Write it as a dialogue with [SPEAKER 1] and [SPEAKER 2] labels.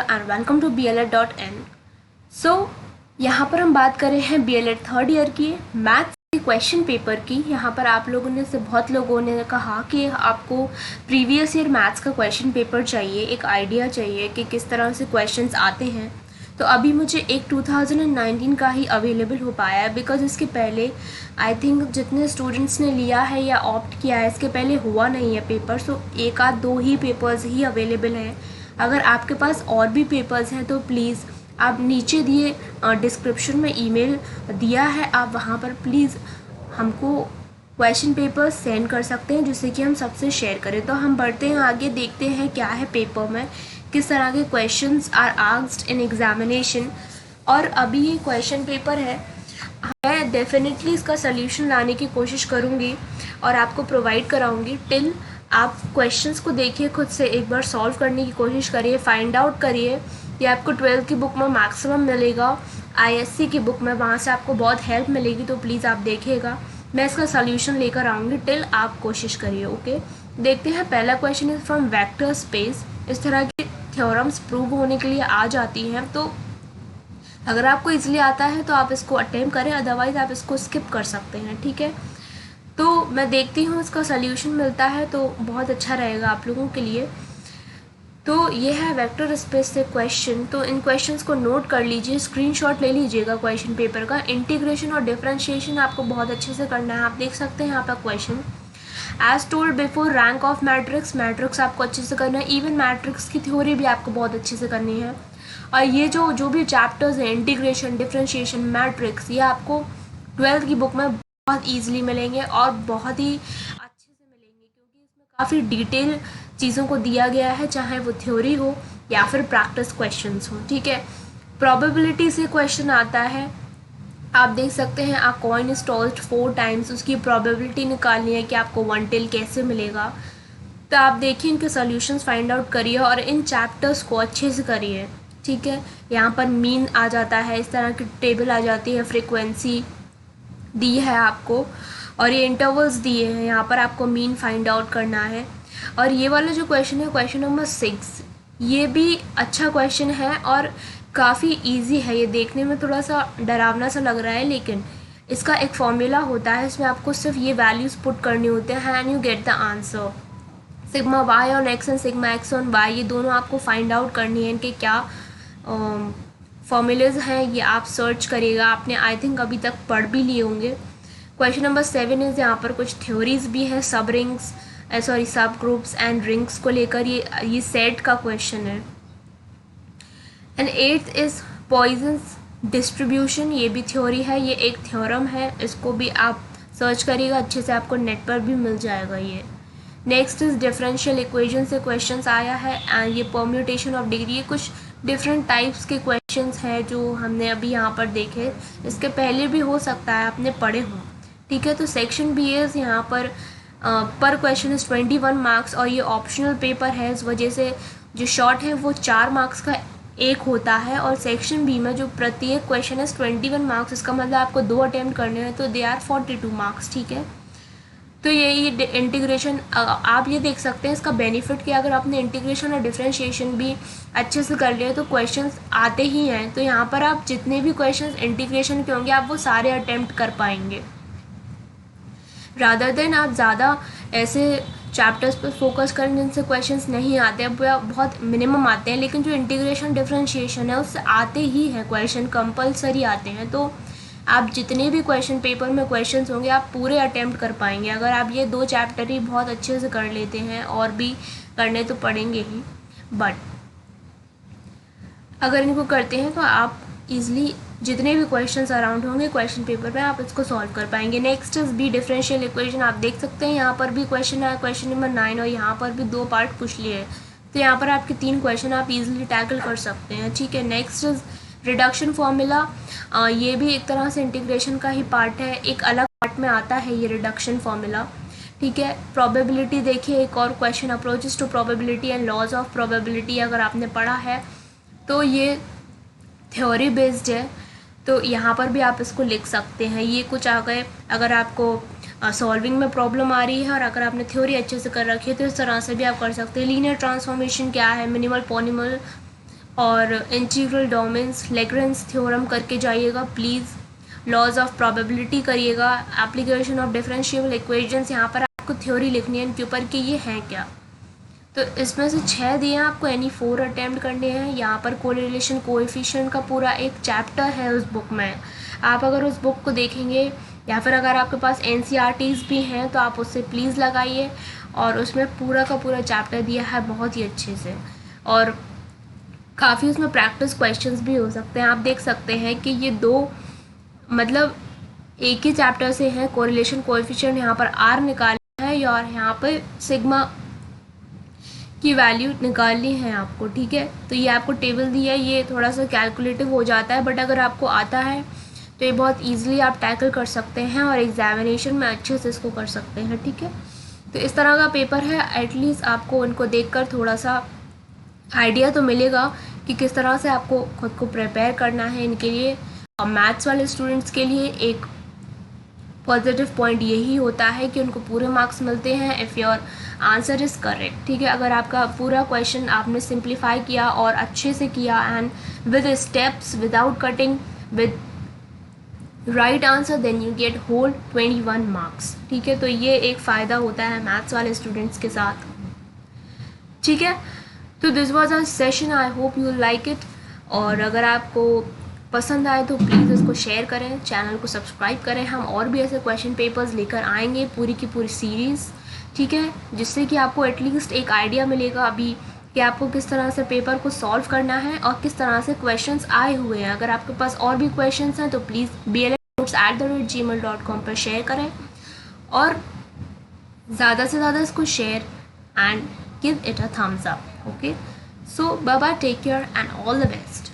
[SPEAKER 1] And welcome to BLED.in। सो यहाँ पर हम बात कर रहे हैं BLED थर्ड ईयर की मैथ्स के क्वेश्चन पेपर की। यहाँ पर आप लोगों ने से बहुत लोगों ने कहा कि आपको प्रीवियस ईयर मैथ्स का क्वेश्चन पेपर चाहिए, एक आइडिया चाहिए कि किस तरह से क्वेश्चंस आते हैं। तो अभी मुझे एक 2019 का ही अवेलेबल हो पाया है, बिकॉज इसके पहले आई थिंक जितने स्टूडेंट्स ने लिया है या ऑप्ट किया है इसके पहले हुआ नहीं है पेपर। सो एक आध दो ही पेपर्स ही अवेलेबल हैं। अगर आपके पास और भी पेपर्स हैं तो प्लीज़ आप नीचे दिए डिस्क्रिप्शन में ईमेल दिया है, आप वहाँ पर प्लीज़ हमको क्वेश्चन पेपर सेंड कर सकते हैं जिससे कि हम सबसे शेयर करें। तो हम बढ़ते हैं आगे, देखते हैं क्या है पेपर में, किस तरह के questions are asked in examination. और अभी ये क्वेश्चन पेपर है, मैं डेफिनेटली इसका सल्यूशन लाने की कोशिश करूँगी और आपको प्रोवाइड कराऊँगी। टिल आप क्वेश्चंस को देखिए, खुद से एक बार सॉल्व करने की कोशिश करिए, फाइंड आउट करिए। ये आपको 12th की बुक में मैक्सिमम मिलेगा, ISC की बुक में, वहाँ से आपको बहुत हेल्प मिलेगी। तो प्लीज़ आप देखिएगा, मैं इसका सॉल्यूशन लेकर आऊँगी। टिल आप कोशिश करिए। ओके, देखते हैं। पहला question is from vector space. इस तरह की थ्योरम्स प्रूव होने के लिए आ जाती हैं, तो अगर आपको इजीली आता है तो आप इसको अटेम्प्ट करें, अदरवाइज आप इसको स्किप कर सकते हैं। ठीक है, तो मैं देखती हूँ इसका सल्यूशन मिलता है तो बहुत अच्छा रहेगा आप लोगों के लिए। तो ये है वेक्टर स्पेस से क्वेश्चन। तो इन क्वेश्चंस को नोट कर लीजिए, स्क्रीनशॉट ले लीजिएगा क्वेश्चन पेपर का। इंटीग्रेशन और डिफरेंशिएशन आपको बहुत अच्छे से करना है। आप देख सकते हैं यहाँ पर question, as told before rank of matrix. Matrix आपको अच्छे से करना है, इवन मैट्रिक्स की थ्योरी भी आपको बहुत अच्छे से करनी है। और ये जो भी चैप्टर्स हैं, इंटीग्रेशन, डिफरेंशिएशन, मैट्रिक्स, ये आपको 12th की बुक में बहुत ईजिली मिलेंगे और बहुत ही अच्छे से मिलेंगे, क्योंकि इसमें काफ़ी डिटेल चीज़ों को दिया गया है, चाहे वो थ्योरी हो या फिर प्रैक्टिस क्वेश्चंस हो। ठीक है, प्रोबेबिलिटी से क्वेश्चन आता है। आप देख सकते हैं, आप कॉइन इज टॉस्ड 4 टाइम्स, उसकी प्रोबेबिलिटी निकालनी है कि आपको 1 टेल कैसे मिलेगा। तो आप देखिए, इनके सॉल्यूशंस फाइंड आउट करिए और इन चैप्टर्स को अच्छे से करिए। ठीक है, यहाँ पर मीन आ जाता है, इस तरह की टेबल आ जाती है, फ्रीक्वेंसी दी है आपको और ये इंटरवल्स दिए हैं। यहाँ पर आपको मीन फाइंड आउट करना है। और ये वाला जो क्वेश्चन है, क्वेश्चन नंबर 6, ये भी अच्छा क्वेश्चन है और काफ़ी इजी है। ये देखने में थोड़ा सा डरावना सा लग रहा है, लेकिन इसका एक फॉर्मूला होता है, इसमें आपको सिर्फ ये वैल्यूज़ पुट करनी होते हैं and you get the answer. Sigma y on x and sigma x on y, ये दोनों आपको फाइंड आउट करनी है। इनके क्या फॉर्मूलेज हैं ये आप सर्च करिएगा, आपने आई थिंक अभी तक पढ़ भी लिए होंगे। क्वेश्चन नंबर 7 इज, यहाँ पर कुछ थ्योरीज भी है, सब रिंग्स सब ग्रुप्स एंड रिंग्स को लेकर, ये सेट का क्वेश्चन है। And 8th is poisons distribution, ये भी थ्योरी है, ये एक थ्योरम है, इसको भी आप सर्च करिएगा अच्छे से, आपको नेट पर भी मिल जाएगा ये। नेक्स्ट इज डिफरेंशियल इक्वेशन से क्वेश्चंस आया है एंड ये परम्यूटेशन ऑफ डिग्री, ये कुछ डिफरेंट टाइप्स के क्वेश्चंस हैं जो हमने अभी यहाँ पर देखे, इसके पहले भी हो सकता है आपने पढ़े हों। ठीक है, तो सेक्शन बी इज यहाँ पर क्वेश्चन इज 21 मार्क्स और ये ऑप्शनल पेपर है, इस वजह से जो शॉर्ट है वो 4 मार्क्स का एक होता है। और सेक्शन बी में जो प्रत्येक क्वेश्चन है 21 मार्क्स, इसका मतलब आपको 2 अटेम्प्ट करने हैं, तो दे आर 42 मार्क्स। ठीक है, तो ये इंटीग्रेशन आप ये देख सकते हैं, इसका बेनिफिट कि अगर आपने इंटीग्रेशन और डिफरेंशिएशन भी अच्छे से कर लिया तो क्वेश्चंस आते ही हैं। तो यहाँ पर आप जितने भी क्वेश्चंस इंटीग्रेशन के होंगे आप वो सारे अटेम्प्ट कर पाएंगे, रादर देन आप ज़्यादा ऐसे चैप्टर्स पर फोकस करें जिनसे क्वेश्चंस नहीं आते हैं, बहुत मिनिमम आते हैं। लेकिन जो इंटीग्रेशन डिफरेंशिएशन है उससे आते ही हैं क्वेश्चन, कंपलसरी आते हैं। तो आप जितने भी क्वेश्चन पेपर में क्वेश्चंस होंगे आप पूरे अटेम्प्ट कर पाएंगे, अगर आप ये 2 चैप्टर ही बहुत अच्छे से कर लेते हैं, और भी करने तो पड़ेंगे ही, बट अगर इनको करते हैं तो आप इजीली जितने भी क्वेश्चंस अराउंड होंगे क्वेश्चन पेपर में आप इसको सॉल्व कर पाएंगे। Next is B differential equation, आप देख सकते हैं यहाँ पर भी क्वेश्चन है, क्वेश्चन नंबर 9, और यहाँ पर भी 2 पार्ट पूछ लिए हैं, तो यहाँ पर आपके 3 क्वेश्चन आप इजीली टैकल कर सकते हैं। ठीक है, नेक्स्ट इज रिडक्शन फॉर्मूला, ये भी एक तरह से इंटीग्रेशन का ही पार्ट है, एक अलग पार्ट में आता है ये रिडक्शन फॉर्मूला। ठीक है, प्रोबेबिलिटी देखिए, एक और question, approaches to probability and laws of probability, अगर आपने पढ़ा है तो ये थ्योरी बेस्ड है, तो यहाँ पर भी आप इसको लिख सकते हैं। ये कुछ आ गए, अगर आपको सॉल्विंग में प्रॉब्लम आ रही है और अगर आपने थ्योरी अच्छे से कर रखी है तो इस तरह से भी आप कर सकते हैं। लीनियर ट्रांसफॉर्मेशन क्या है, मिनिमल पॉलिनॉमियल और इंटीग्रल डोमेन्स, लैग्रेंज थ्योरम करके जाइएगा प्लीज़। लॉज ऑफ प्रोबेबिलिटी करिएगा, एप्लीकेशन ऑफ डिफरेंशियल इक्वेशंस, यहाँ पर आपको थ्योरी लिखनी है इन पेपर की ये हैं क्या। तो इसमें से 6 दिए हैं आपको, यानी 4 अटैम्प्ट करने हैं। यहाँ पर कोरिलेशन कोएफिशिएंट का पूरा एक चैप्टर है उस बुक में। आप अगर उस बुक को देखेंगे या फिर अगर आपके पास NCERTs भी हैं तो आप उससे प्लीज़ लगाइए, और उसमें पूरा का पूरा चैप्टर दिया है बहुत ही अच्छे से, और काफ़ी उसमें प्रैक्टिस क्वेश्चंस भी हो सकते हैं। आप देख सकते हैं कि ये दो मतलब एक ही चैप्टर से है। कोरिलेशन कोएफिशिएंट यहाँ पर R निकालना है और यहाँ पर सिग्मा की वैल्यू निकालनी है आपको, ठीक है। तो ये आपको टेबल दिया है, ये थोड़ा सा कैलकुलेटिव हो जाता है, बट अगर आपको आता है तो ये बहुत ईजिली आप टैकल कर सकते हैं और एग्जामिनेशन में अच्छे से इसको कर सकते हैं, ठीक है। तो इस तरह का पेपर है, एटलीस्ट आपको इनको देखकर थोड़ा सा आइडिया तो मिलेगा कि किस तरह से आपको खुद को प्रिपेयर करना है इनके लिए। और मैथ्स वाले स्टूडेंट्स के लिए एक पॉजिटिव पॉइंट यही होता है कि उनको पूरे मार्क्स मिलते हैं if your answer is correct, ठीक है। अगर आपका पूरा क्वेश्चन आपने सिंप्लीफाई किया और अच्छे से किया and with steps, without cutting, with right answer, then you get whole 21 marks, ठीक है। तो ये एक फ़ायदा होता है मैथ्स वाले स्टूडेंट्स के साथ, ठीक है। तो this was our session, I hope you like it. और अगर आपको पसंद आए तो प्लीज़ इसको शेयर करें, चैनल को सब्सक्राइब करें। हम और भी ऐसे क्वेश्चन पेपर्स लेकर आएंगे, पूरी की पूरी सीरीज़, ठीक है, जिससे कि आपको एटलीस्ट एक आइडिया मिलेगा अभी कि आपको किस तरह से पेपर को सॉल्व करना है और किस तरह से क्वेश्चंस आए हुए हैं। अगर आपके पास और भी क्वेश्चंस हैं तो प्लीज़ blnotes@gmail.com पर शेयर करें, और ज़्यादा से ज़्यादा इसको share and give it a thumbs up. Okay, so bye bye, take care and all the best.